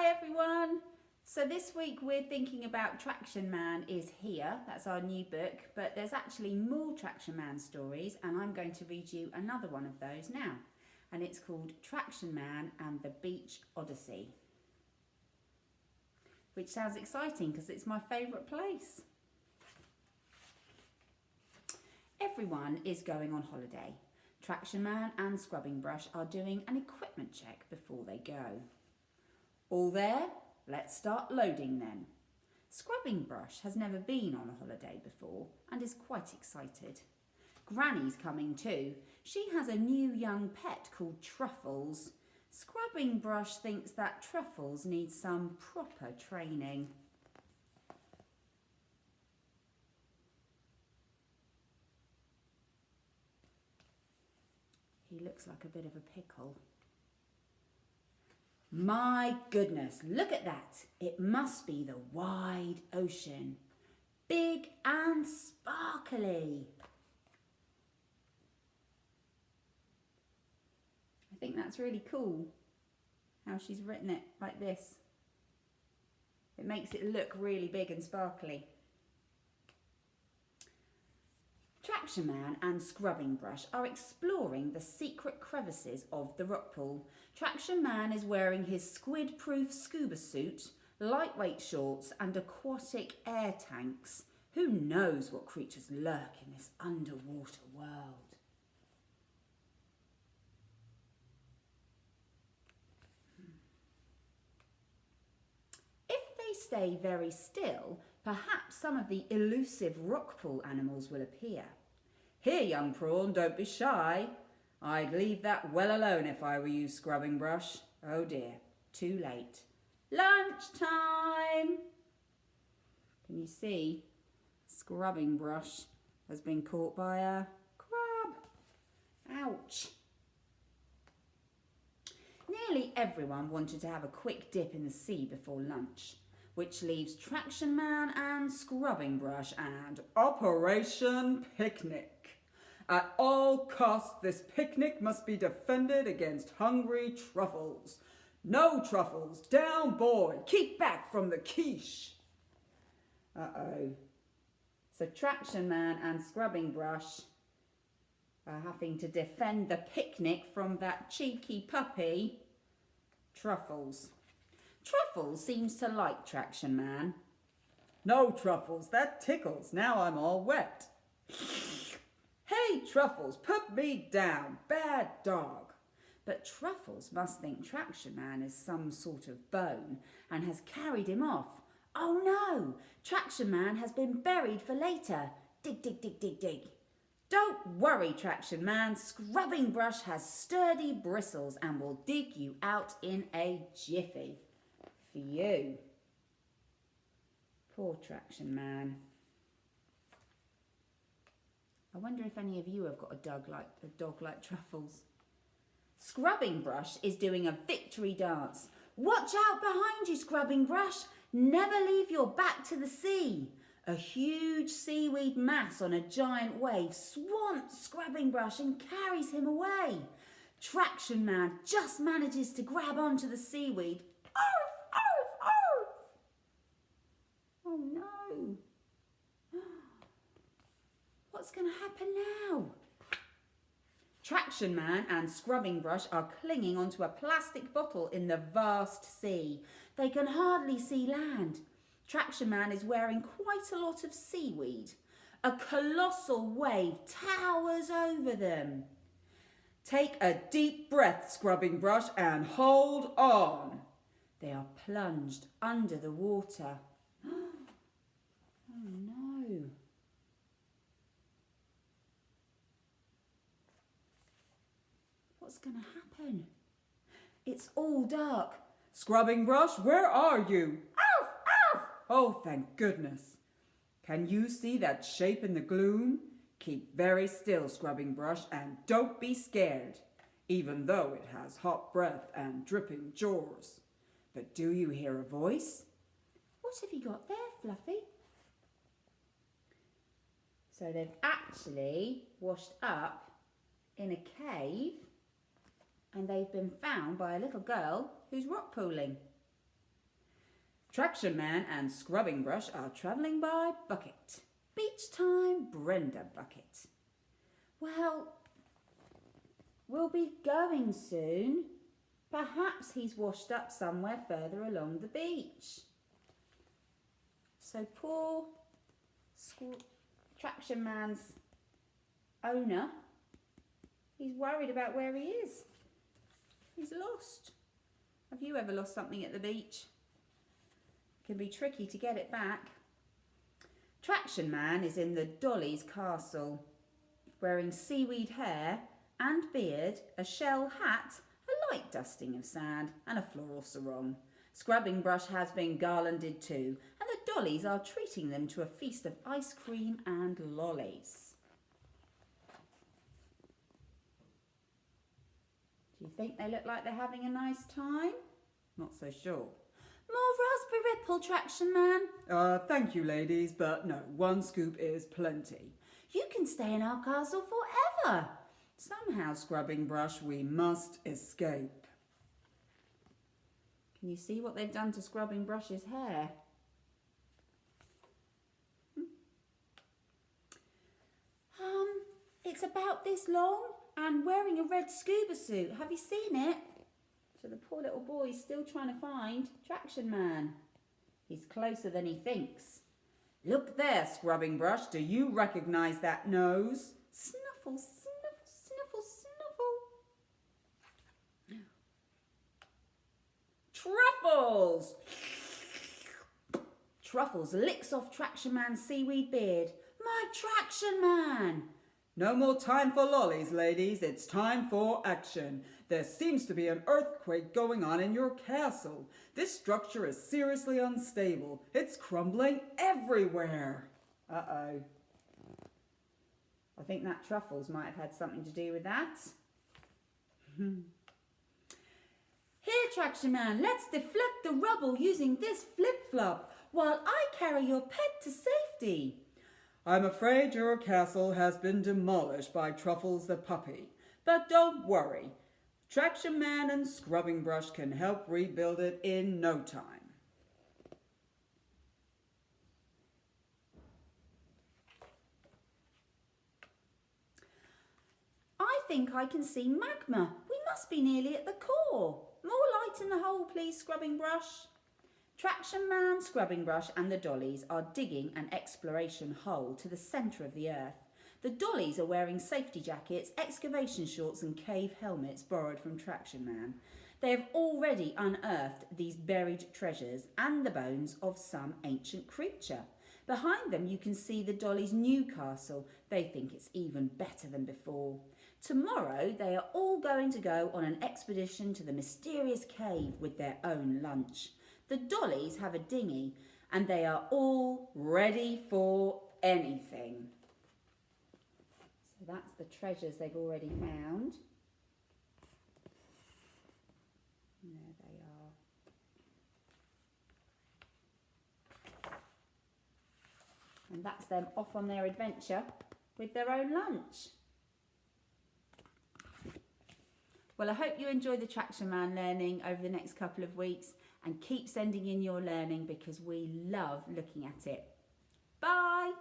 Hi everyone. So this week we're thinking about Traction Man is Here. That's our new book, but there's actually more Traction Man stories and I'm going to read you another one of those now. And it's called Traction Man and the Beach Odyssey. Which sounds exciting because it's my favourite place. Everyone is going on holiday. Traction Man and Scrubbing Brush are doing an equipment check before they go. All there? Let's start loading then. Scrubbing Brush has never been on a holiday before and is quite excited. Granny's coming too. She has a new young pet called Truffles. Scrubbing Brush thinks that Truffles needs some proper training. He looks like a bit of a pickle. My goodness, look at that. It must be the wide ocean. Big and sparkly. I think that's really cool how she's written it like this. It makes it look really big and sparkly. Traction Man and Scrubbing Brush are exploring the secret crevices of the rock pool. Traction Man is wearing his squid-proof scuba suit, lightweight shorts and aquatic air tanks. Who knows what creatures lurk in this underwater world? If they stay very still, perhaps some of the elusive rock pool animals will appear. Here, young prawn, don't be shy. I'd leave that well alone if I were you, Scrubbing Brush. Oh dear, too late. Lunchtime! Can you see? Scrubbing Brush has been caught by a crab. Ouch. Nearly everyone wanted to have a quick dip in the sea before lunch, which leaves Traction Man and Scrubbing Brush and Operation Picnic. At all costs, this picnic must be defended against hungry truffles. No truffles, down boy, keep back from the quiche. Uh-oh. So Traction Man and Scrubbing Brush are having to defend the picnic from that cheeky puppy, Truffles. Truffles seems to like Traction Man. No, Truffles, that tickles. Now I'm all wet. Hey, Truffles, put me down. Bad dog. But Truffles must think Traction Man is some sort of bone and has carried him off. Oh no, Traction Man has been buried for later. Dig, dig, dig, dig, dig. Don't worry, Traction Man. Scrubbing Brush has sturdy bristles and will dig you out in a jiffy. For you. Poor Traction Man. I wonder if any of you have got a dog like Truffles. Scrubbing Brush is doing a victory dance. Watch out behind you, Scrubbing Brush. Never leave your back to the sea. A huge seaweed mass on a giant wave swamps Scrubbing Brush and carries him away. Traction Man just manages to grab onto the seaweed. Arf, arf, arf. Oh no. What's going to happen now? Traction Man and Scrubbing Brush are clinging onto a plastic bottle in the vast sea. They can hardly see land. Traction Man is wearing quite a lot of seaweed. A colossal wave towers over them. Take a deep breath, Scrubbing Brush, and hold on. They are plunged under the water. Oh no. What's going to happen? It's all dark. Scrubbing Brush, where are you? Arf, arf! Oh, thank goodness. Can you see that shape in the gloom? Keep very still, Scrubbing Brush, and don't be scared, even though it has hot breath and dripping jaws. But do you hear a voice? What have you got there, Fluffy? So they've actually washed up in a cave and they've been found by a little girl who's rock pooling. Traction Man and Scrubbing Brush are travelling by bucket. Beach time, Brenda Bucket. Well, we'll be going soon. Perhaps he's washed up somewhere further along the beach. So poor Traction Man's owner, he's worried about where he is. He's lost. Have you ever lost something at the beach? It can be tricky to get it back. Traction Man is in the Dolly's castle, wearing seaweed hair and beard, a shell hat, a light dusting of sand and a floral sarong. Scrubbing Brush has been garlanded too, and the Dollys are treating them to a feast of ice cream and lollies. Do you think they look like they're having a nice time? Not so sure. More raspberry ripple, Traction Man. Thank you, ladies, but no, one scoop is plenty. You can stay in our castle forever. Somehow, Scrubbing Brush, we must escape. Can you see what they've done to Scrubbing Brush's hair? It's about this long and wearing a red scuba suit. Have you seen it? So the poor little boy's still trying to find Traction Man. He's closer than he thinks. Look there, Scrubbing Brush. Do you recognise that nose? Snuffle, snuffle, snuffle, snuffle. Truffles! Truffles licks off Traction Man's seaweed beard. My Traction Man! No more time for lollies, ladies. It's time for action. There seems to be an earthquake going on in your castle. This structure is seriously unstable. It's crumbling everywhere. Uh-oh. I think that Truffles might have had something to do with that. Here, Traction Man, let's deflect the rubble using this flip-flop while I carry your pet to safety. I'm afraid your castle has been demolished by Truffles the puppy. But don't worry. Traction Man and Scrubbing Brush can help rebuild it in no time. I think I can see magma. We must be nearly at the core. More light in the hole, please, Scrubbing Brush. Traction Man, Scrubbing Brush and the Dollys are digging an exploration hole to the centre of the earth. The Dollys are wearing safety jackets, excavation shorts and cave helmets borrowed from Traction Man. They have already unearthed these buried treasures and the bones of some ancient creature. Behind them you can see the Dollys' new castle. They think it's even better than before. Tomorrow they are all going to go on an expedition to the mysterious cave with their own lunch. The Dollys have a dinghy and they are all ready for anything. So that's the treasures they've already found. And there they are. And that's them off on their adventure with their own lunch. Well, I hope you enjoy the Traction Man learning over the next couple of weeks and keep sending in your learning because we love looking at it. Bye!